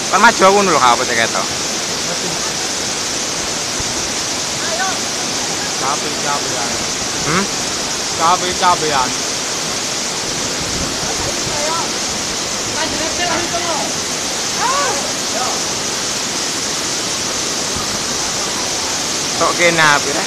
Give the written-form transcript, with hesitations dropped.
Kan maju aku dulu apa cek itu. Cabe-cabean. Hmm? Cabe-cabean. Tok kena apa ya?